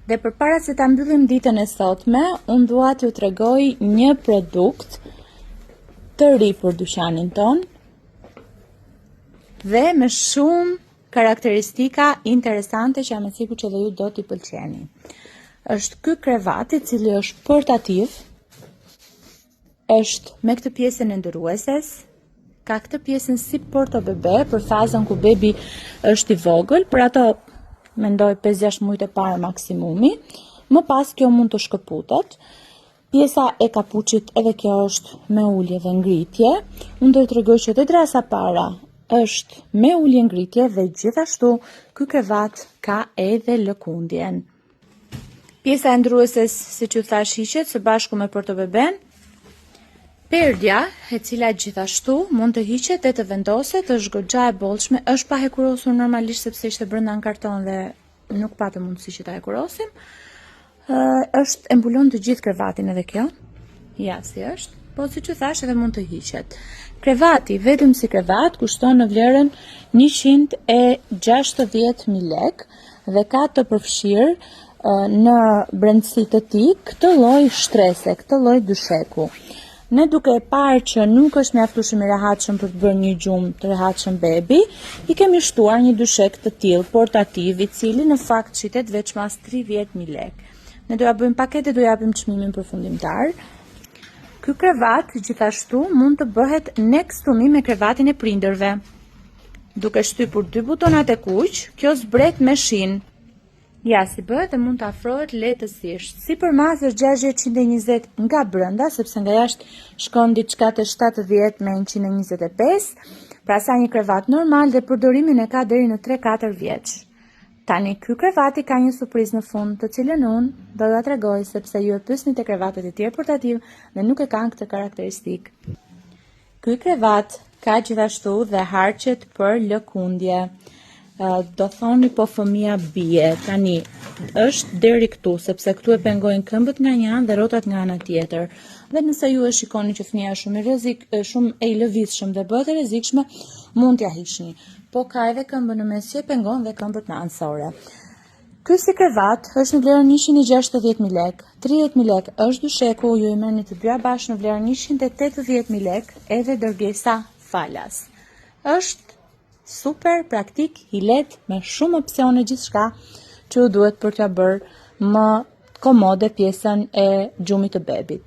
Dhe përpara se ta mbyllim ditën e sotme, unë dua t'ju tregoj një produkt të ri për dyqanin ton dhe me shumë karakteristika interesante që jam e sigurt që dhe ju do t'i pëlqeni. Është ky krevat i cili është portativ, është me këtë pjesën e ndërueses, ka këtë pjesën si porto bebe për fazën ku bebi është i vogël, për ato mendoj 5-6 muajt e parë maksimumi. Më pas kjo mund të shkëputet. Pjesa e kapuçit edhe kjo është me ulje dhe ngritje. Unë do të tregoj që dhe drasa para është me ulje ngritje dhe gjithashtu ky krevat ka edhe lëkundjen. Pjesa e ndrueses, siç ju thash, hiqet së bashku me portobeben. Perdja, e cila gjithashtu mund të hiqet e të vendoset, është goxha e bollshme, është pa hekurosur normalisht sepse ishte brenda në karton dhe nuk patëm mundësi që ta hekurosim. Është e mbulon të gjithë krevatin edhe kjo. Ja, si është. Po siç ju thash edhe mund të hiqet. Krevati, vetëm si krevat, kushton në vlerën 160.000 lekë dhe ka të përfshirë në brendësi të tij këtë lloj shtrese, këtë lloj dysheku. Ne duke e parë që nuk është mjaftueshëm i rehatshëm për të bërë një gjumë të rehatshëm bebi, i kemi shtuar një dyshek të tillë portativ, i cili në fakt shitet veçmas 30.000 lekë. Ne do ja bëjmë pakete, do japim çmimin përfundimtar. Ky krevat gjithashtu mund të bëhet next to me me krevatin e prindërve. Duke shtypur 2 butonat e kuq, kjo zbret me shinë. Ja, si bëhet dhe mund të afrohet lehtësisht. Sipërmas është 620 nga brenda, sepse nga jashtë shkon diçka të 70 me 125, pra sa një krevat normal dhe përdorimin e ka deri në 3-4 vjeç. Tani ky krevati ka një surprizë në fund, të cilën unë do t'ja tregoj sepse ju e pyesni te krevatet e tjerë portativ dhe nuk e kanë këtë karakteristikë. Ky krevat ka gjithashtu dhe harqet për lëkundje. Do thoni po fëmia bie, tani është deri këtu, sepse këtu e pengojnë këmbët nga një anë dhe rrotat nga ana tjetër. Dhe nëse ju e shikoni që fëmia është shumë e i lëvizshëm dhe bëhet e rrezikshme, mund t'ja hiqni. Po ka edhe këmbën në mes që e pengon dhe këmbët në anësore. Ky si krevat është në vlerën 160.000 lekë, 30.000 lekë është dysheku, ju i merrni të dyja bashkë në vlerën 180.000 lekë edhe dërgesa falas. Është super praktik, i lehtë, me shumë opsione gjithçka që ju duhet për t'ja bërë më komode pjesën e gjumit të bebit.